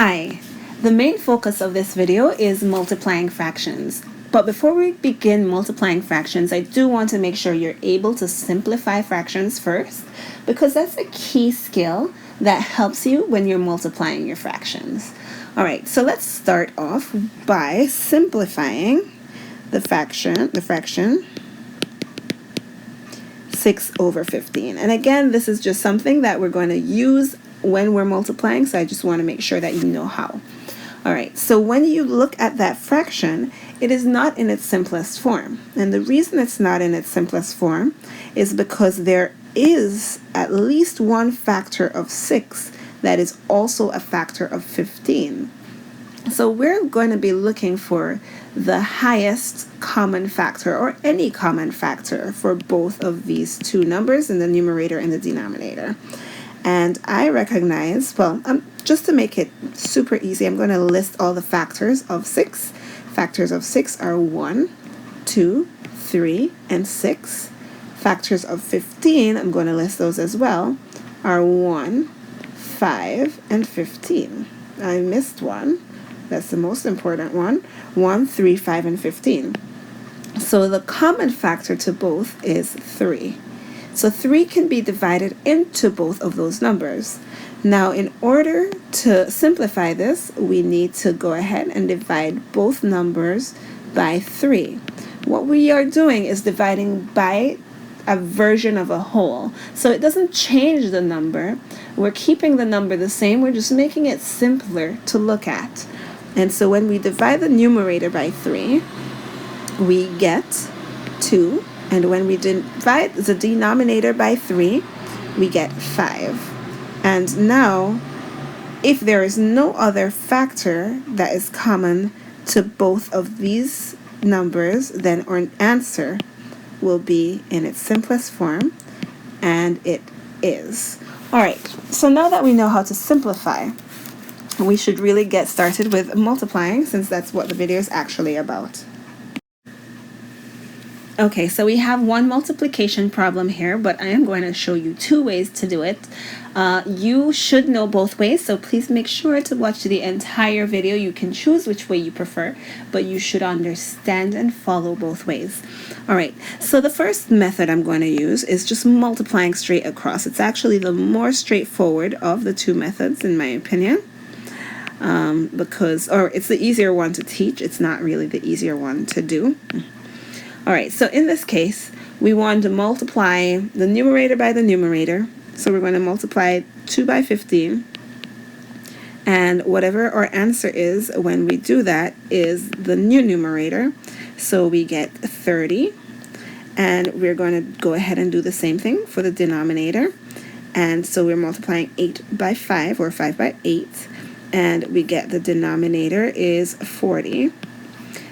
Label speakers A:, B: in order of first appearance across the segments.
A: Hi, the main focus of this video is multiplying fractions. But before we begin multiplying fractions, I do want to make sure you're able to simplify fractions first, because that's a key skill that helps you when you're multiplying your fractions. All right, so let's start off by simplifying the fraction 6 over 15. And again, this is just something that we're going to use when we're multiplying, so I just want to make sure that you know how. All right, so when you look at that fraction, it is not in its simplest form. And the reason it's not in its simplest form is because there is at least one factor of 6 that is also a factor of 15. So we're going to be looking for the highest common factor, or any common factor, for both of these two numbers in the numerator and the denominator. And I recognize, just to make it super easy, I'm going to list all the factors of 6. Factors of 6 are 1, 2, 3, and 6. Factors of 15, I'm going to list those as well, are 1, 5, and 15. I missed one. That's the most important one. 1, 3, 5, and 15. So the common factor to both is 3. So 3 can be divided into both of those numbers. Now, in order to simplify this, we need to go ahead and divide both numbers by 3. What we are doing is dividing by a version of a whole. So it doesn't change the number. We're keeping the number the same. We're just making it simpler to look at. And so when we divide the numerator by 3, we get 2. And when we divide the denominator by 3, we get 5. And now, if there is no other factor that is common to both of these numbers, then our answer will be in its simplest form, and it is. All right, so now that we know how to simplify, we should really get started with multiplying, since that's what the video is actually about. Okay, so we have one multiplication problem here, but I am going to show you 2 ways to do it. You should know both ways, so please make sure to watch the entire video. You can choose which way you prefer, but you should understand and follow both ways. All right, so the first method I'm going to use is just multiplying straight across. It's actually the more straightforward of the 2 methods, in my opinion. It's the easier one to teach. It's not really the easier one to do. All right, so in this case, we want to multiply the numerator by the numerator. So we're going to multiply 2 by 15. And whatever our answer is when we do that is the new numerator. So we get 30. And we're going to go ahead and do the same thing for the denominator. And so we're multiplying 8 by 5, or 5 by 8. And we get the denominator is 40.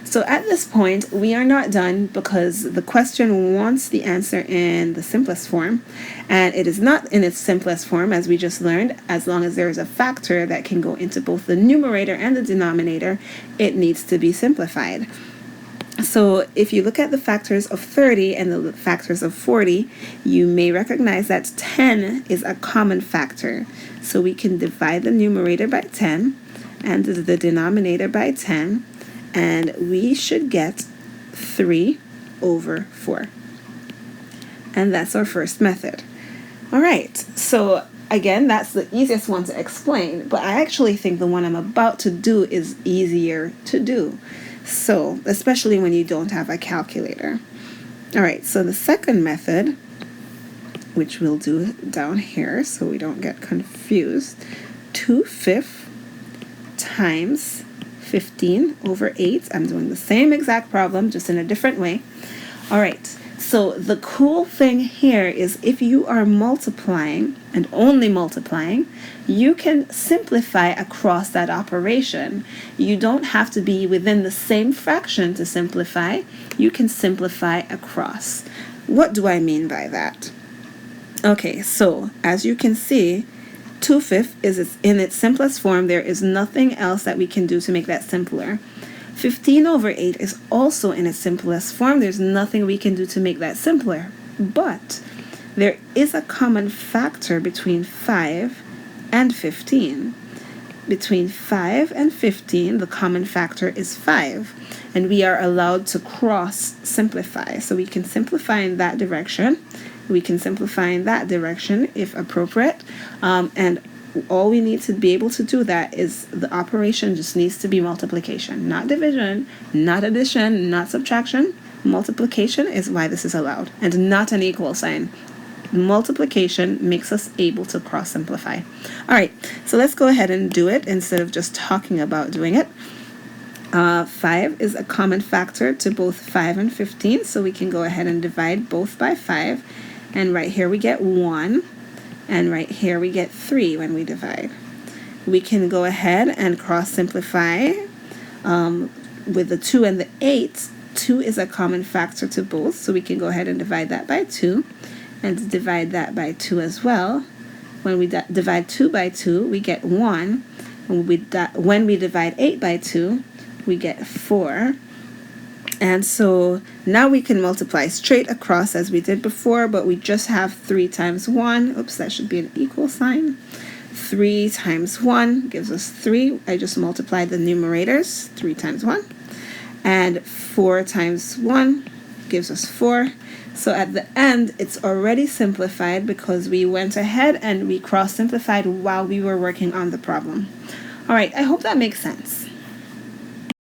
A: So at this point, we are not done, because the question wants the answer in the simplest form, and it is not in its simplest form, as we just learned. As long as there is a factor that can go into both the numerator and the denominator, it needs to be simplified. So if you look at the factors of 30 and the factors of 40, you may recognize that 10 is a common factor. So we can divide the numerator by 10 and the denominator by 10, and we should get 3 over 4. And that's our first method. All right, so again, that's the easiest one to explain, but I actually think the one I'm about to do is easier to do. So, especially when you don't have a calculator. All right, so the second method, which we'll do down here so we don't get confused, 2/5 times 15 over 8. I'm doing the same exact problem, just in a different way. All right, so the cool thing here is if you are multiplying, and only multiplying, you can simplify across that operation. You don't have to be within the same fraction to simplify. You can simplify across. What do I mean by that? Okay, so as you can see, 2/5 is in its simplest form. There is nothing else that we can do to make that simpler. 15 over 8 is also in its simplest form. There's nothing we can do to make that simpler. But there is a common factor between 5 and 15. between 5 and 15, the common factor is 5. And we are allowed to cross simplify. So we can simplify in that direction. We can simplify in that direction if appropriate. And all we need to be able to do that is the operation just needs to be multiplication, not division, not addition, not subtraction. Multiplication is why this is allowed, and not an equal sign. Multiplication makes us able to cross simplify. All right, so let's go ahead and do it instead of just talking about doing it. 5 is a common factor to both 5 and 15, so we can go ahead and divide both by 5. And right here we get 1, and right here we get 3 when we divide. We can go ahead and cross simplify with the 2 and the 8. 2 is a common factor to both, so we can go ahead and divide that by 2, and divide that by 2 as well. When we divide 2 by 2, we get 1. When we divide 8 by 2, we get 4. And so now we can multiply straight across as we did before, but we just have 3 times 1. Oops, that should be an equal sign. 3 times 1 gives us 3. I just multiplied the numerators, 3 times 1. And 4 times 1 gives us 4. So at the end, it's already simplified because we went ahead and we cross-simplified while we were working on the problem. All right, I hope that makes sense.